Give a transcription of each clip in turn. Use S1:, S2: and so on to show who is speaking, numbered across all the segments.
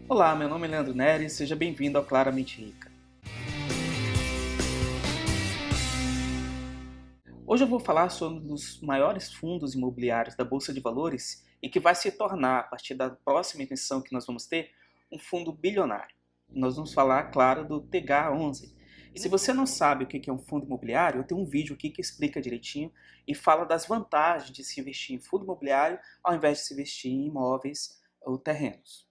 S1: Olá, meu nome é Leandro Nery, seja bem-vindo ao Claramente Rica. Hoje eu vou falar sobre um dos maiores fundos imobiliários da Bolsa de Valores e que vai se tornar, a partir da próxima emissão que nós vamos ter, um fundo bilionário. Nós vamos falar, claro, do TH11. E se você não sabe o que é um fundo imobiliário, eu tenho um vídeo aqui que explica direitinho e fala das vantagens de se investir em fundo imobiliário ao invés de se investir em imóveis ou terrenos.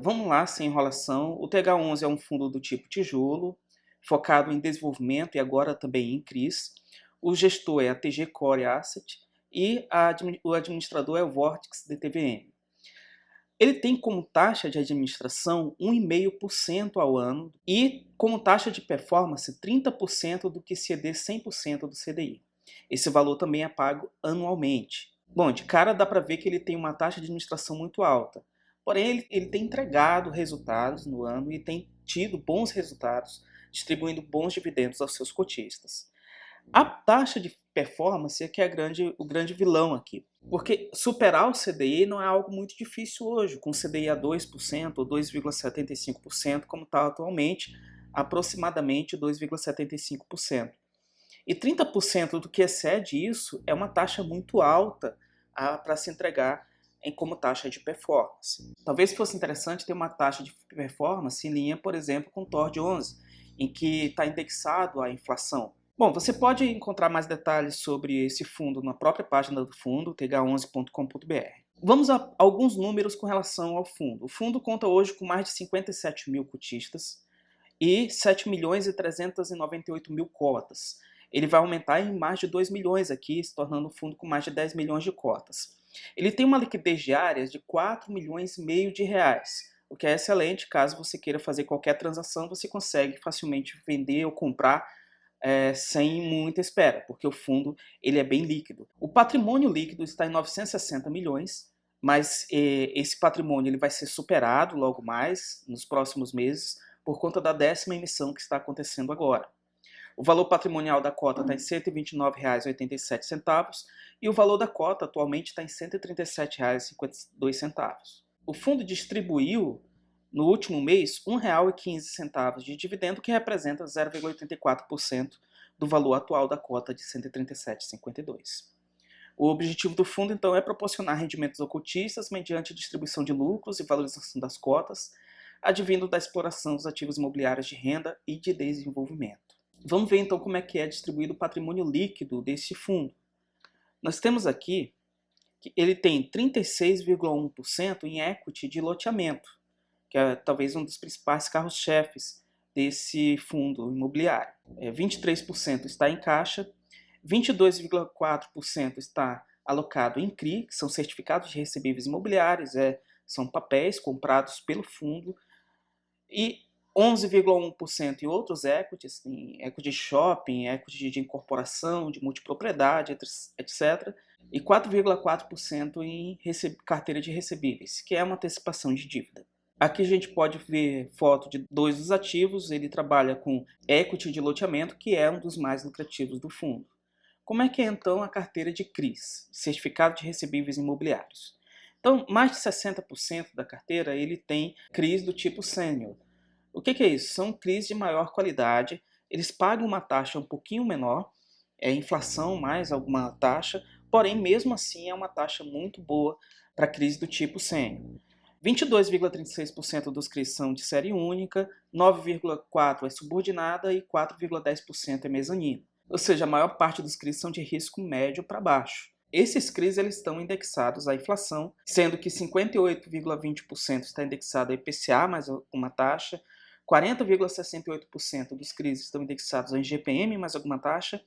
S1: Vamos lá, sem enrolação. O TH11 é um fundo do tipo tijolo, focado em desenvolvimento e agora também em CRIs. O gestor é a TG Core Asset e o administrador é o Vortex DTVM. Ele tem como taxa de administração 1,5% ao ano e como taxa de performance 30% do que ceder 100% do CDI. Esse valor também é pago anualmente. Bom, de cara dá para ver que ele tem uma taxa de administração muito alta. Porém, ele tem entregado resultados no ano e tem tido bons resultados, distribuindo bons dividendos aos seus cotistas. A taxa de performance é que é o grande vilão aqui. Porque superar o CDI não é algo muito difícil hoje, com o CDI a 2% ou 2,75%, como está atualmente, aproximadamente 2,75%. E 30% do que excede isso é uma taxa muito alta para se entregar como taxa de performance. Talvez fosse interessante ter uma taxa de performance em linha, por exemplo, com o TOR de 11, em que está indexado à inflação. Bom, você pode encontrar mais detalhes sobre esse fundo na própria página do fundo, th11.com.br. Vamos a alguns números com relação ao fundo. O fundo conta hoje com mais de 57 mil cotistas e 7 milhões e 398 mil cotas. Ele vai aumentar em mais de 2 milhões aqui, se tornando um fundo com mais de 10 milhões de cotas. Ele tem uma liquidez diária de 4 milhões e meio de reais, o que é excelente. Caso você queira fazer qualquer transação, você consegue facilmente vender ou comprar sem muita espera, porque o fundo ele é bem líquido. O patrimônio líquido está em 960 milhões, mas esse patrimônio ele vai ser superado logo mais, nos próximos meses, por conta da 10ª emissão que está acontecendo agora. O valor patrimonial da cota está em R$ 129,87 e o valor da cota atualmente está em R$ 137,52. O fundo distribuiu no último mês R$ 1,15 de dividendo, que representa 0,84% do valor atual da cota de R$ 137,52. O objetivo do fundo, então, é proporcionar rendimentos ao cotistas mediante a distribuição de lucros e valorização das cotas, advindo da exploração dos ativos imobiliários de renda e de desenvolvimento. Vamos ver então como é que é distribuído o patrimônio líquido desse fundo. Nós temos aqui que ele tem 36,1% em equity de loteamento, que é talvez um dos principais carros-chefes desse fundo imobiliário. 23% está em caixa, 22,4% está alocado em CRI, que são certificados de recebíveis imobiliários, são papéis comprados pelo fundo, e 11,1% em outros equities, em equity de shopping, equity de incorporação, de multipropriedade, etc. E 4,4% em carteira de recebíveis, que é uma antecipação de dívida. Aqui a gente pode ver foto de dois dos ativos. Ele trabalha com equity de loteamento, que é um dos mais lucrativos do fundo. Como é que é então a carteira de CRIs, Certificado de Recebíveis Imobiliários? Então, mais de 60% da carteira ele tem CRIs do tipo sênior. O que é isso? São CRIs de maior qualidade, eles pagam uma taxa um pouquinho menor, inflação mais alguma taxa, porém mesmo assim é uma taxa muito boa para CRIs do tipo sênior. 22,36% dos CRIs são de série única, 9,4% é subordinada e 4,10% é mezanino. Ou seja, a maior parte dos CRIs são de risco médio para baixo. Esses CRIs eles estão indexados à inflação, sendo que 58,20% está indexado a IPCA mais uma taxa, 40,68% dos CRIs estão indexados ao IGPM mais alguma taxa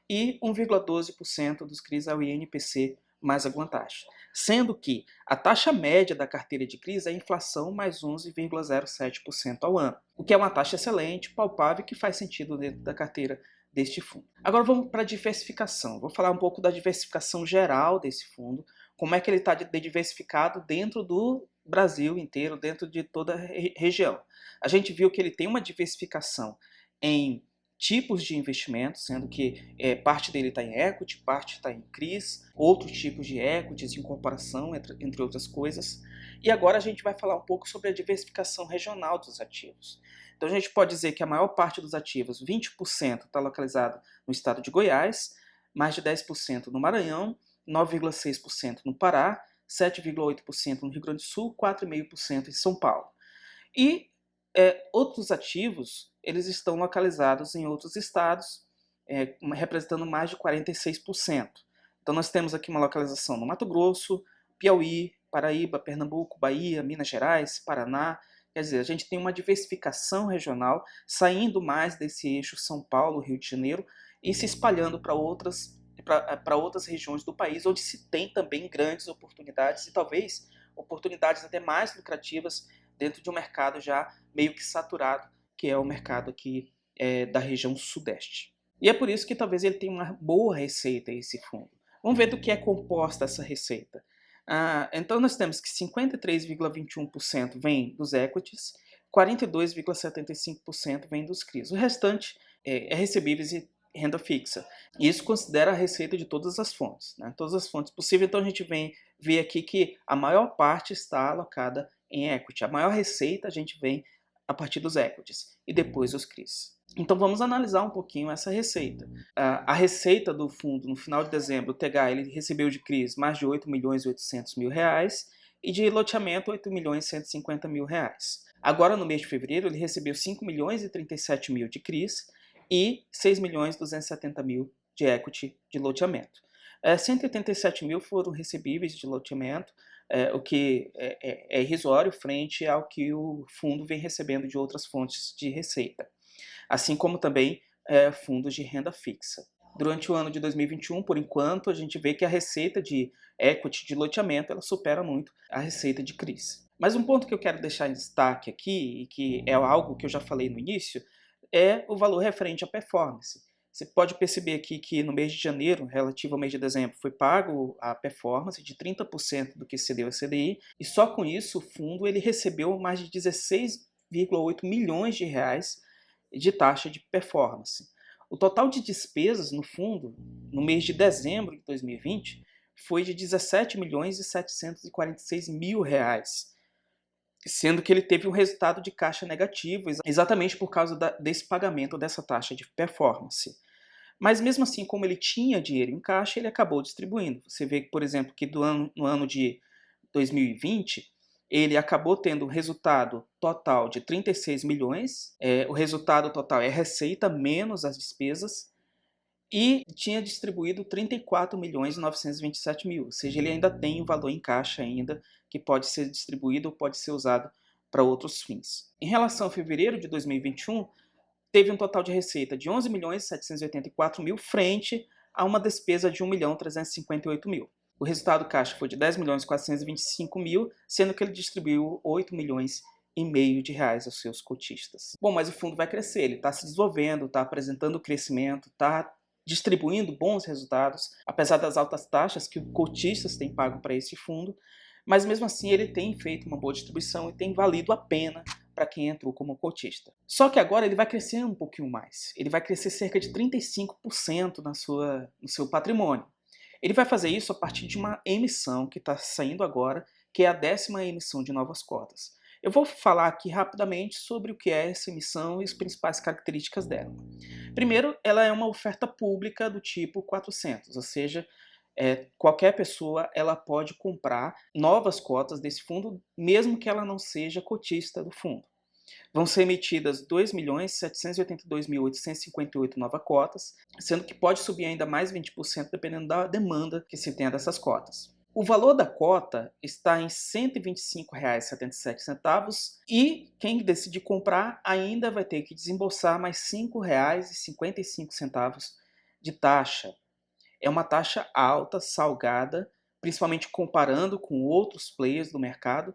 S1: e 1,12% dos CRIs ao INPC mais alguma taxa. Sendo que a taxa média da carteira de CRIs é a inflação mais 11,07% ao ano, o que é uma taxa excelente, palpável e que faz sentido dentro da carteira deste fundo. Agora vamos para a diversificação. Vou falar um pouco da diversificação geral desse fundo, como é que ele está diversificado dentro do Brasil inteiro, dentro de toda a região. A gente viu que ele tem uma diversificação em tipos de investimentos, sendo que parte dele está em equity, parte está em CRIs, outros tipos de equities, incorporação, entre outras coisas. E agora a gente vai falar um pouco sobre a diversificação regional dos ativos. Então a gente pode dizer que a maior parte dos ativos, 20%, está localizado no estado de Goiás, mais de 10% no Maranhão, 9,6% no Pará, 7,8% no Rio Grande do Sul, 4,5% em São Paulo. E outros ativos, eles estão localizados em outros estados, representando mais de 46%. Então nós temos aqui uma localização no Mato Grosso, Piauí, Paraíba, Pernambuco, Bahia, Minas Gerais, Paraná. Quer dizer, a gente tem uma diversificação regional, saindo mais desse eixo São Paulo, Rio de Janeiro, e se espalhando para outras regiões do país, onde se tem também grandes oportunidades, e talvez oportunidades até mais lucrativas dentro de um mercado já meio que saturado, que é o mercado aqui da região sudeste. E é por isso que talvez ele tenha uma boa receita, esse fundo. Vamos ver do que é composta essa receita. Então nós temos que 53,21% vem dos equities, 42,75% vem dos CRIs. O restante é recebíveis e renda fixa. Isso considera a receita de todas as fontes, né? Todas as fontes possíveis. Então a gente vem ver aqui que a maior parte está alocada em equity. A maior receita a gente vem a partir dos equities e depois os CRIs. Então vamos analisar um pouquinho essa receita. A receita do fundo no final de dezembro, o TGA, ele recebeu de CRIs mais de 8.800.000 reais e de loteamento 8.150.000 reais. Agora no mês de fevereiro ele recebeu 5.037.000 de CRIs e 6.270.000 de equity de loteamento. 187.000 foram recebíveis de loteamento, o que é irrisório frente ao que o fundo vem recebendo de outras fontes de receita, assim como também fundos de renda fixa. Durante o ano de 2021, por enquanto, a gente vê que a receita de equity de loteamento ela supera muito a receita de CRIs. Mas um ponto que eu quero deixar em destaque aqui, e que é algo que eu já falei no início, é o valor referente à performance. Você pode perceber aqui que no mês de janeiro, relativo ao mês de dezembro, foi pago a performance de 30% do que excedeu a CDI, e só com isso o fundo ele recebeu mais de 16,8 milhões de reais de taxa de performance. O total de despesas no fundo, no mês de dezembro de 2020, foi de 17 milhões e 746 mil reais, sendo que ele teve um resultado de caixa negativo, exatamente por causa desse pagamento dessa taxa de performance. Mas mesmo assim, como ele tinha dinheiro em caixa, ele acabou distribuindo. Você vê, por exemplo, que no ano de 2020, ele acabou tendo um resultado total de 36 milhões, o resultado total é receita menos as despesas, e tinha distribuído 34 milhões e 927 mil, ou seja, ele ainda tem um valor em caixa ainda que pode ser distribuído ou pode ser usado para outros fins. Em relação a fevereiro de 2021, teve um total de receita de 11 milhões e 784 mil frente a uma despesa de 1 milhão 358 mil. O resultado caixa foi de 10 milhões 425 mil, sendo que ele distribuiu 8 milhões e meio de reais aos seus cotistas. Bom, mas o fundo vai crescer, ele está se desenvolvendo, está apresentando crescimento, está distribuindo bons resultados, apesar das altas taxas que os cotistas têm pago para esse fundo, mas mesmo assim ele tem feito uma boa distribuição e tem valido a pena para quem entrou como cotista. Só que agora ele vai crescer um pouquinho mais, ele vai crescer cerca de 35% no seu patrimônio. Ele vai fazer isso a partir de uma emissão que está saindo agora, que é a 10ª emissão de novas cotas. Eu vou falar aqui rapidamente sobre o que é essa emissão e as principais características dela. Primeiro, ela é uma oferta pública do tipo 400, ou seja, qualquer pessoa ela pode comprar novas cotas desse fundo, mesmo que ela não seja cotista do fundo. Vão ser emitidas 2.782.858 novas cotas, sendo que pode subir ainda mais 20% dependendo da demanda que se tenha dessas cotas. O valor da cota está em R$ 125,77 e quem decidir comprar ainda vai ter que desembolsar mais R$ 5,55 de taxa. É uma taxa alta, salgada, principalmente comparando com outros players do mercado,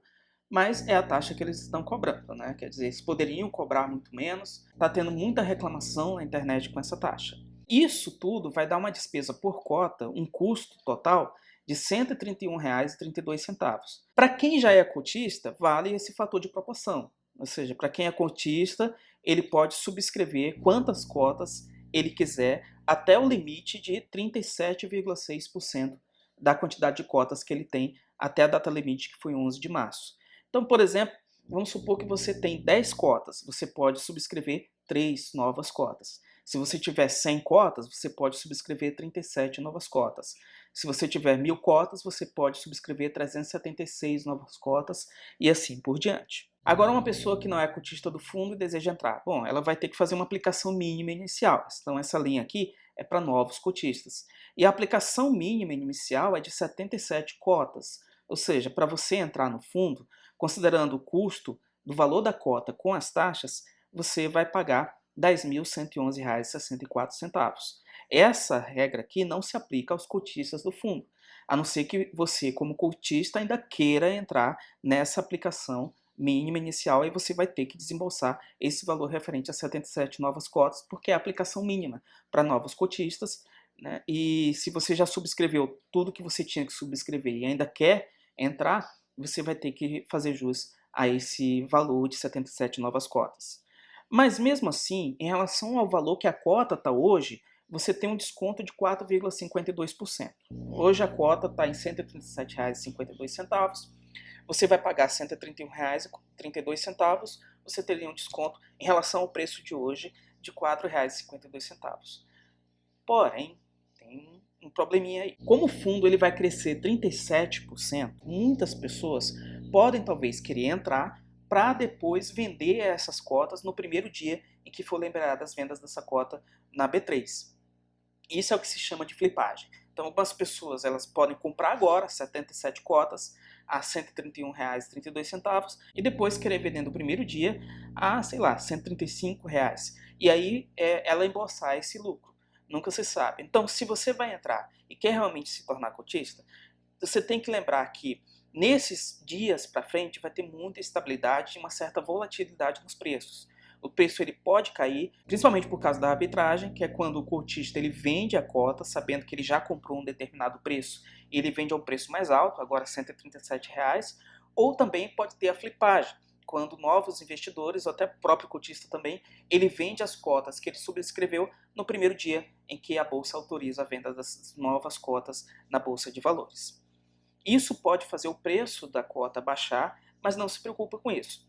S1: mas é a taxa que eles estão cobrando, né? Quer dizer, eles poderiam cobrar muito menos, está tendo muita reclamação na internet com essa taxa. Isso tudo vai dar uma despesa por cota, um custo total de R$ 131,32. Para quem já é cotista, vale esse fator de proporção, ou seja, para quem é cotista, ele pode subscrever quantas cotas ele quiser até o limite de 37,6% da quantidade de cotas que ele tem até a data limite, que foi 11 de março. Então, por exemplo, vamos supor que você tem 10 cotas, você pode subscrever 3 novas cotas. Se você tiver 100 cotas, você pode subscrever 37 novas cotas. Se você tiver 1000 cotas, você pode subscrever 376 novas cotas e assim por diante. Agora, uma pessoa que não é cotista do fundo e deseja entrar, bom, ela vai ter que fazer uma aplicação mínima inicial. Então, essa linha aqui é para novos cotistas. E a aplicação mínima inicial é de 77 cotas. Ou seja, para você entrar no fundo, considerando o custo do valor da cota com as taxas, você vai pagar R$ 10.111,64. Essa regra aqui não se aplica aos cotistas do fundo, a não ser que você, como cotista, ainda queira entrar nessa aplicação mínima inicial, aí você vai ter que desembolsar esse valor referente a 77 novas cotas, porque é a aplicação mínima para novos cotistas, né? E se você já subscreveu tudo que você tinha que subscrever e ainda quer entrar, você vai ter que fazer jus a esse valor de 77 novas cotas. Mas mesmo assim, em relação ao valor que a cota está hoje, você tem um desconto de 4,52%. Hoje a cota está em R$ 137,52. Você vai pagar R$ 131,32, você teria um desconto em relação ao preço de hoje de R$ 4,52. Porém, tem um probleminha aí. Como o fundo ele vai crescer 37%, muitas pessoas podem talvez querer entrar para depois vender essas cotas no primeiro dia em que for liberada as vendas dessa cota na B3. Isso é o que se chama de flipagem. Então, algumas pessoas elas podem comprar agora 77 cotas a R$ 131,32 e depois querer vender no primeiro dia a, sei lá, R$ 135. E aí ela embolsar esse lucro. Nunca se sabe. Então, se você vai entrar e quer realmente se tornar cotista, você tem que lembrar que nesses dias para frente vai ter muita estabilidade e uma certa volatilidade nos preços. O preço ele pode cair, principalmente por causa da arbitragem, que é quando o cotista ele vende a cota, sabendo que ele já comprou um determinado preço, e ele vende a um preço mais alto, agora R$ 137, ou também pode ter a flipagem, quando novos investidores, ou até o próprio cotista também, ele vende as cotas que ele subscreveu no primeiro dia em que a Bolsa autoriza a venda das novas cotas na Bolsa de Valores. Isso pode fazer o preço da cota baixar, mas não se preocupa com isso.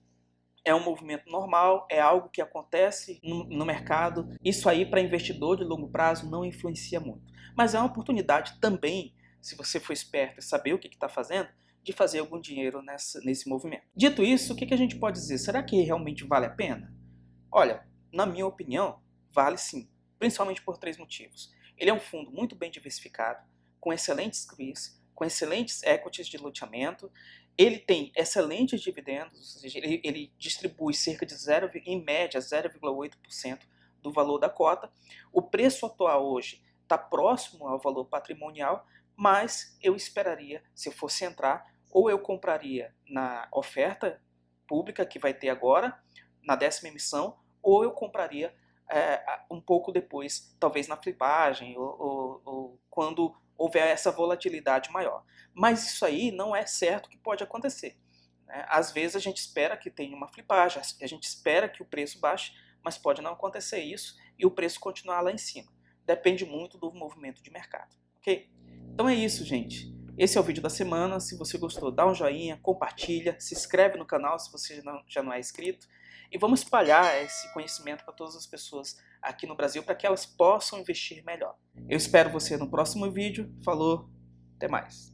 S1: É um movimento normal, é algo que acontece no mercado. Isso aí para investidor de longo prazo não influencia muito. Mas é uma oportunidade também, se você for esperto e saber o que está fazendo, de fazer algum dinheiro nesse movimento. Dito isso, o que a gente pode dizer? Será que realmente vale a pena? Olha, na minha opinião, vale sim, principalmente por 3 motivos. Ele é um fundo muito bem diversificado, com excelentes CRIs, com excelentes equities de loteamento, ele tem excelentes dividendos, ou seja, ele distribui cerca de em média 0,8% do valor da cota. O preço atual hoje está próximo ao valor patrimonial, mas eu esperaria, se eu fosse entrar, ou eu compraria na oferta pública que vai ter agora, na 10ª emissão, ou eu compraria um pouco depois, talvez na flipagem, ou quando houver essa volatilidade maior. Mas isso aí não é certo que pode acontecer, né? Às vezes a gente espera que tenha uma flipagem, a gente espera que o preço baixe, mas pode não acontecer isso e o preço continuar lá em cima. Depende muito do movimento de mercado, ok? Então é isso, gente. Esse é o vídeo da semana. Se você gostou, dá um joinha, compartilha, se inscreve no canal se você já não é inscrito. E vamos espalhar esse conhecimento para todas as pessoas aqui no Brasil para que elas possam investir melhor. Eu espero você no próximo vídeo. Falou, até mais.